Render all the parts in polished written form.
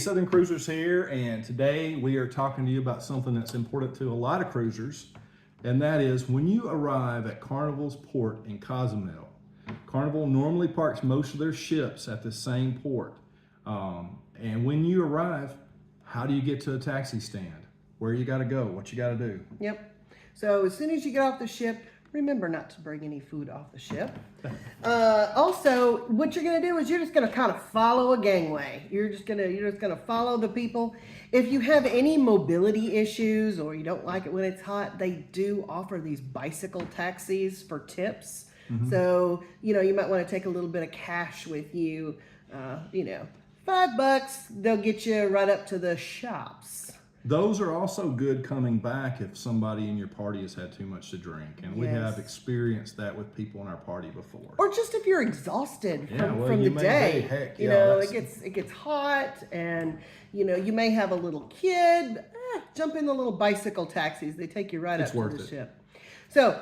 Southern Cruisers here, and today we are talking to you about something that's important to a lot of cruisers, and that is when you arrive at Carnival's port in Cozumel. Carnival normally parks most of their ships at the same port, and when you arrive, how do you get to a taxi stand? Where you got to go? What you got to do? Yep. So as soon as you get off the ship, remember not to bring any food off the ship. Also, what you're gonna do is you're just gonna kind of follow a gangway. You're just gonna follow the people. If you have any mobility issues or you don't like it when it's hot, they do offer these bicycle taxis for tips. So you might want to take a little bit of cash with you. $5, they'll get you right up to the shops. Those are also good coming back if somebody in your party has had too much to drink. And we have experienced that with people in our party before. Or just if you're exhausted from the day. It gets hot and you may have a little kid. Jump in the little bicycle taxis. They take you right up to the ship. So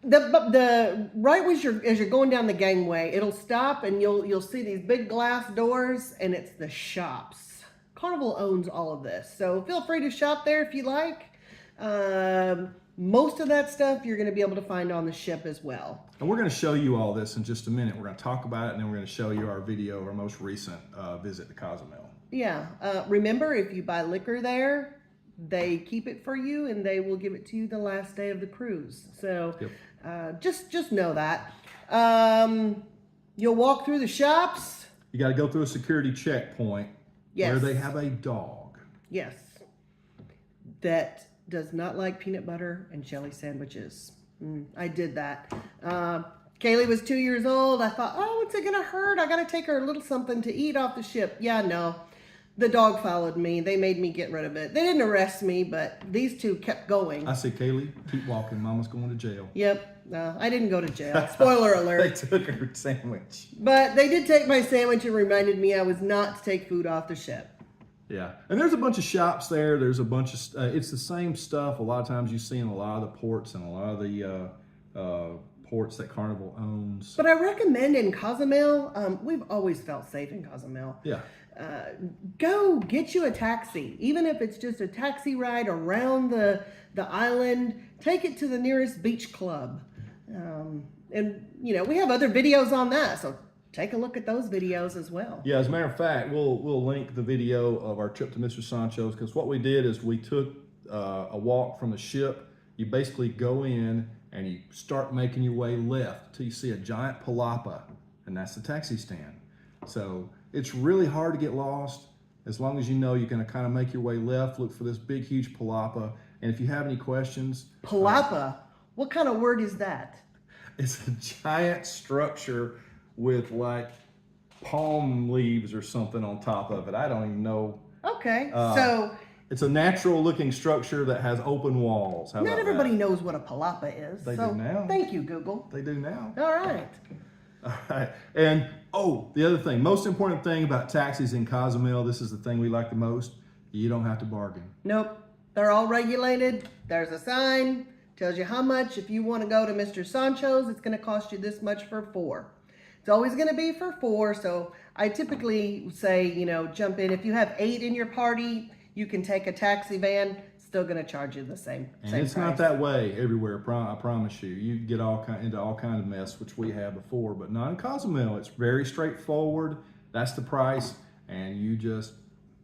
the right as you're going down the gangway, it'll stop and you'll see these big glass doors, and it's the shops. Carnival owns all of this, so feel free to shop there if you like. Most of that stuff you're going to be able to find on the ship as well. And we're going to show you all this in just a minute. We're going to talk about it, and then we're going to show you our video of our most recent visit to Cozumel. Yeah. Remember, if you buy liquor there, they keep it for you, and they will give it to you the last day of the cruise. So just know that. You'll walk through the shops. You got to go through a security checkpoint. Yes. Where they have a dog. Yes. That does not like peanut butter and jelly sandwiches. I did that. Kaylee was 2 years old. I thought, oh, what's it going to hurt? I got to take her a little something to eat off the ship. Yeah, no. The dog followed me. They made me get rid of it. They didn't arrest me, but these two kept going. I said, Kaylee, keep walking. Mama's going to jail. Yep. No, I didn't go to jail. Spoiler alert. They took her sandwich. But they did take my sandwich and reminded me I was not to take food off the ship. Yeah. And there's a bunch of shops there. There's a bunch of, it's the same stuff. A lot of times you see in a lot of the ports and a lot of the ports that Carnival owns. But I recommend in Cozumel, we've always felt safe in Cozumel. Yeah. Go get you a taxi. Even if it's just a taxi ride around the island, take it to the nearest beach club. And we have other videos on that, so take a look at those videos as well. Yeah, as a matter of fact, we'll link the video of our trip to Mr. Sancho's, because what we did is we took a walk from the ship. You basically go in and you start making your way left until you see a giant palapa, and that's the taxi stand. So it's really hard to get lost as long as you know you're going to kind of make your way left, look for this big, huge palapa. And if you have any questions... Palapa? What kind of word is that? It's a giant structure with like palm leaves or something on top of it. I don't even know. Okay, it's a natural looking structure that has open walls. Not everybody knows what a palapa is. They do now. Thank you, Google. They do now. All right. All right. And the other thing, most important thing about taxis in Cozumel, this is the thing we like the most, you don't have to bargain. Nope. They're all regulated. There's a sign. Tells you how much. If you want to go to Mr. Sancho's, it's going to cost you this much for 4. It's always going to be for 4. So I typically say, jump in. If you have 8 in your party, you can take a taxi van. It's still going to charge you the same it's price. Not that way everywhere. I promise you. You get into all kind of mess, which we have before, but not in Cozumel. It's very straightforward. That's the price, and you just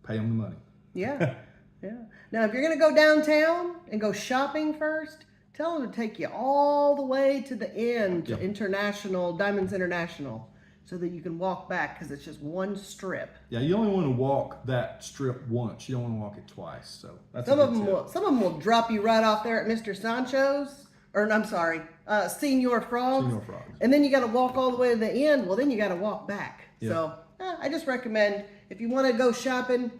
pay them the money. Yeah. Yeah. Now, if you're going to go downtown and go shopping first, tell them to take you all the way to the end to Diamonds International, so that you can walk back, because it's just one strip. Yeah, you only want to walk that strip once. You don't want to walk it twice. So that's some of them will drop you right off there at Mr. Sancho's, or I'm sorry, Senor Frogs. Senor Frogs. And then you got to walk all the way to the end. Well, then you got to walk back. Yeah. So I just recommend, if you want to go shopping,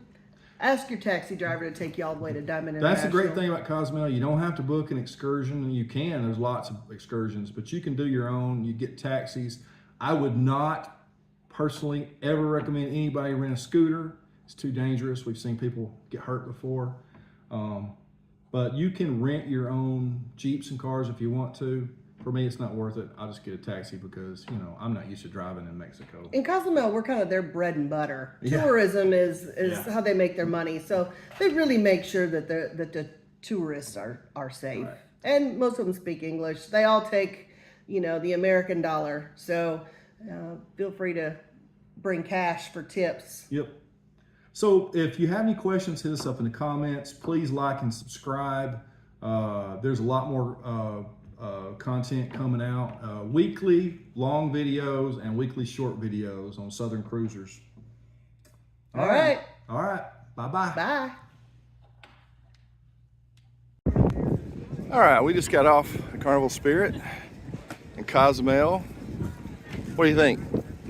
ask your taxi driver to take you all the way to Diamond International. That's the great thing about Cozumel. You don't have to book an excursion. You can. There's lots of excursions, but you can do your own. You get taxis. I would not personally ever recommend anybody rent a scooter. It's too dangerous. We've seen people get hurt before. But you can rent your own Jeeps and cars if you want to. For me, it's not worth it. I'll just get a taxi because, you know, I'm not used to driving in Mexico. In Cozumel, we're kind of their bread and butter. Yeah. Tourism is how they make their money. So they really make sure that the tourists are safe. Right. And most of them speak English. They all take, you know, the American dollar. So feel free to bring cash for tips. Yep. So if you have any questions, hit us up in the comments. Please like and subscribe. There's a lot more content coming out. Weekly long videos and weekly short videos on Southern Cruisers. All right. All right. Bye-bye. Bye. All right, we just got off the Carnival Spirit in Cozumel. What do you think,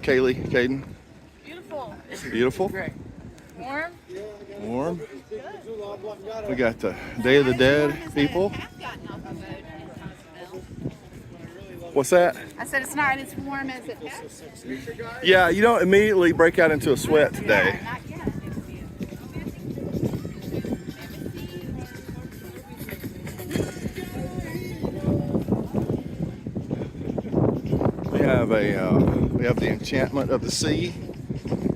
Kaylee, Caden? Beautiful. Beautiful? Great. Warm? Warm. We got the Day of the Dead people. What's that? I said it's not as warm as it has. Yeah, you don't immediately break out into a sweat today. Not yet. We have the Enchantment of the Sea,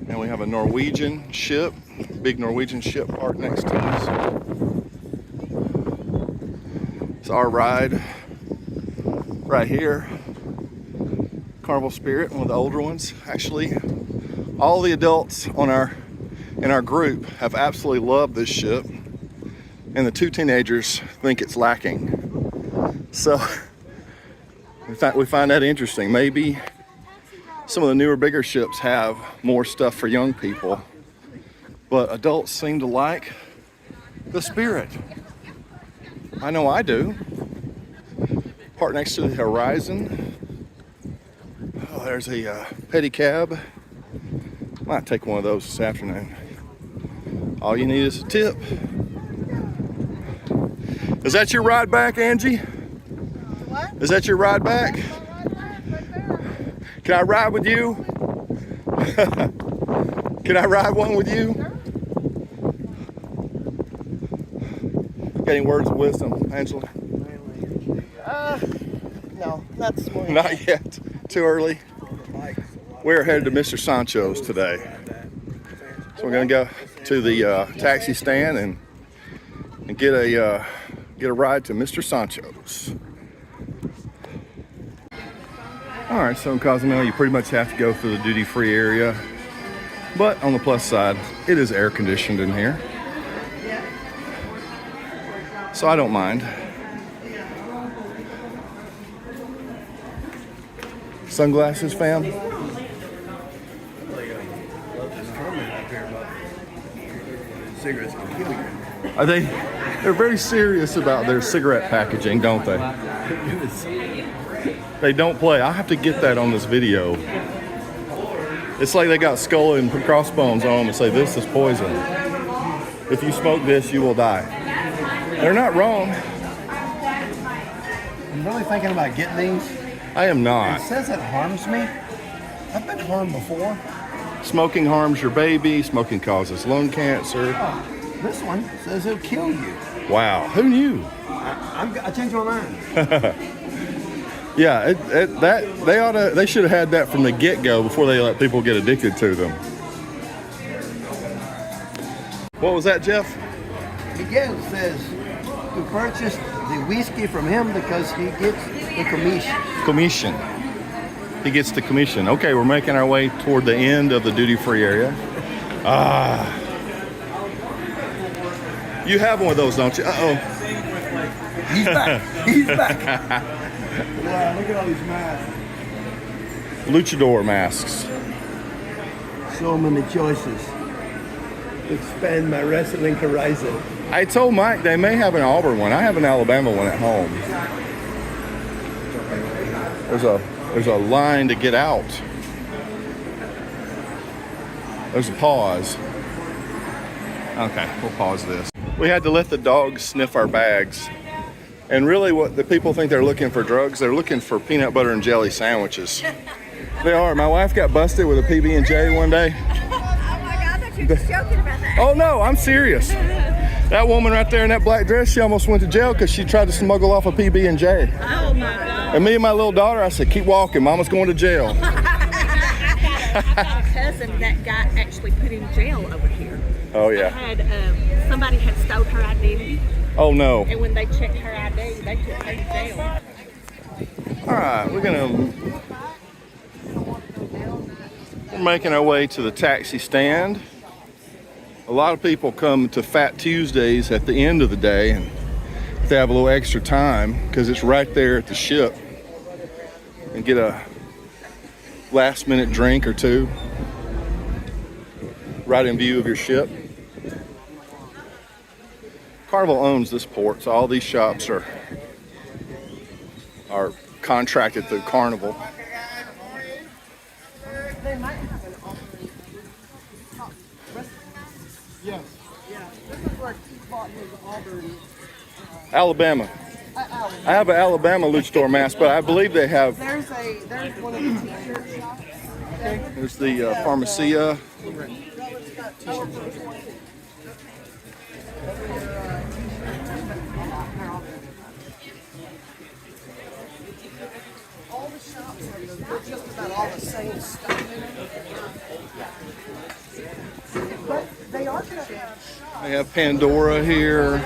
and we have a Norwegian ship, big Norwegian ship parked next to us. It's our ride right here. Carnival Spirit, one of the older ones. Actually, all the adults in our group have absolutely loved this ship, and the 2 teenagers think it's lacking. So we find that interesting. Maybe some of the newer, bigger ships have more stuff for young people, but adults seem to like the Spirit. I know I do. Parked next to the Horizon. Oh, there's a pedicab. Might take one of those this afternoon. All you need is a tip. Is that your ride back, Angie? What? Is that your ride back? Can I ride with you? Can I ride one with you? Got any words of wisdom, Angela? No, not this morning. Not yet. Too early. We're headed to Mr. Sancho's today. So we're gonna go to the taxi stand and get a ride to Mr. Sancho's. All right, so in Cozumel, you pretty much have to go through the duty-free area. But on the plus side, it is air conditioned in here. So I don't mind. Sunglasses, fam? Cigarettes can kill you. Are they're very serious about their cigarette packaging, don't they? They don't play. I have to get that on this video. It's like they got skull and crossbones on them and say, this is poison. If you smoke this, you will die. They're not wrong. I'm really thinking about getting these. I am not. It says it harms me. I've been harmed before. Smoking harms your baby. Smoking causes lung cancer. Oh, this one says it'll kill you. Wow. Who knew? I changed my mind. Yeah, they should have had that from the get-go before they let people get addicted to them. What was that, Jeff? Miguel says to purchase the whiskey from him because he gets the commission. Commission. He gets the commission. Okay, we're making our way toward the end of the duty-free area. You have one of those, don't you? Uh-oh. He's back. He's back. Wow, look at all these masks. Luchador masks. So many choices. Expand my wrestling horizon. I told Mike they may have an Auburn one. I have an Alabama one at home. There's a line to get out. There's a pause. Okay, we'll pause this. We had to let the dogs sniff our bags. And really what the people think they're looking for drugs, they're looking for peanut butter and jelly sandwiches. They are. My wife got busted with a PB&J one day. Oh my God, I thought you were just joking about that. Oh no, I'm serious. That woman right there in that black dress, she almost went to jail because she tried to smuggle off a PB&J. Oh my God. And me and my little daughter, I said, keep walking, Mama's going to jail. I've got a cousin that got actually put in jail over here. Oh yeah. Somebody had stole her identity, Oh no. and when they checked her ID, they took her to jail. All right, we're making our way to the taxi stand. A lot of people come to Fat Tuesdays at the end of the day, and they have a little extra time because it's right there at the ship, and get a last minute drink or two right in view of your ship. Carnival owns this port, so all these shops are contracted through Carnival. They might have an offering. Yes. Yeah. This is where Keith bought his Auburn. Alabama. I have an Alabama luchador mask, but I believe they have. There's one of the t-shirt shops. There's the Pharmacia. All the shops they're just about all the same stuff in it. But they are going to have shops. They have Pandora here.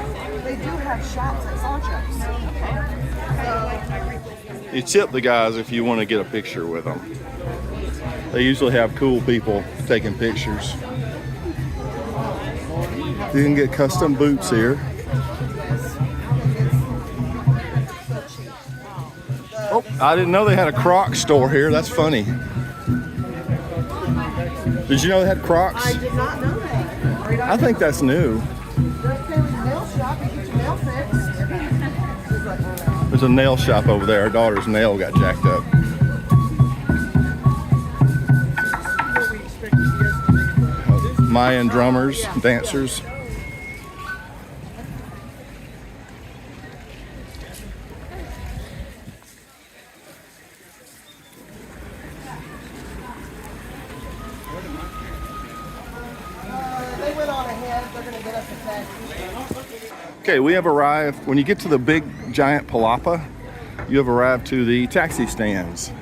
They do have shops at Sancho's. You tip the guys if you want to get a picture with them. They usually have cool people taking pictures. You can get custom boots here. Oh, I didn't know they had a Crocs store here. That's funny. Did you know they had Crocs? I did not know that. I think that's new. Nail shop, you get your nail fixed. There's a nail shop over there. Our daughter's nail got jacked up. Mayan drummers, dancers. They went on ahead. They're going to get us a taxi. Okay, we have arrived. When you get to the big giant palapa, you have arrived to the taxi stands.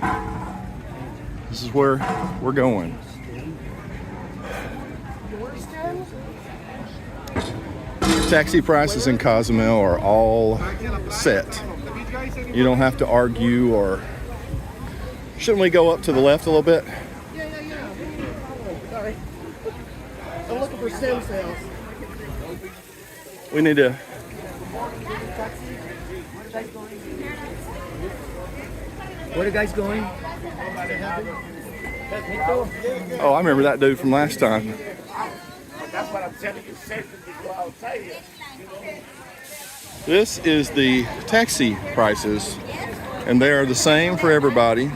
This is where we're going. Taxi prices in Cozumel are all set. You don't have to argue or... Shouldn't we go up to the left a little bit? Yeah. Sorry. I'm looking for stem cells. We need to... Where are the guys going? Oh, I remember that dude from last time. That's what I'm telling you. Safe to go outside here. This is the taxi prices, and they are the same for everybody.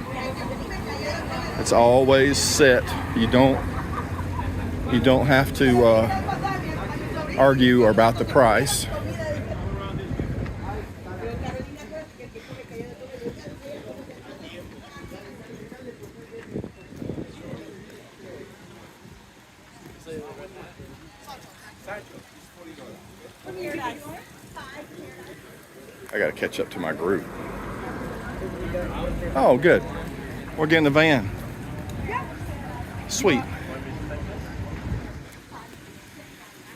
It's always set. You don't have to argue about the price. I gotta catch up to my group. Oh, good. We're getting a van. Sweet.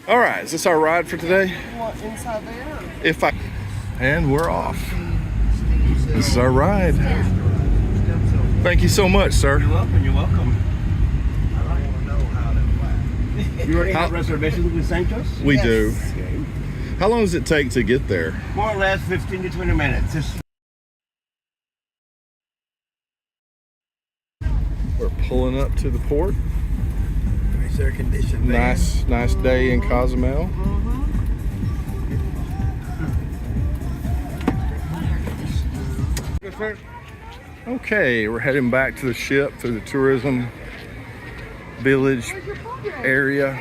All right, is this our ride for today? You want inside there? And we're off. This is our ride. Thank you so much, sir. You're welcome. You already have reservations with Sancho's? We Yes. do. How long does it take to get there? More or less 15 to 20 minutes. We're pulling up to the port. Nice air conditioned. Nice day in Cozumel. Okay, we're heading back to the ship through the tourism village area.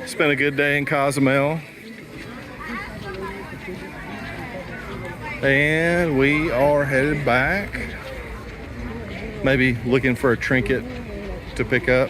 It's been a good day in Cozumel. And we are headed back. Maybe looking for a trinket to pick up.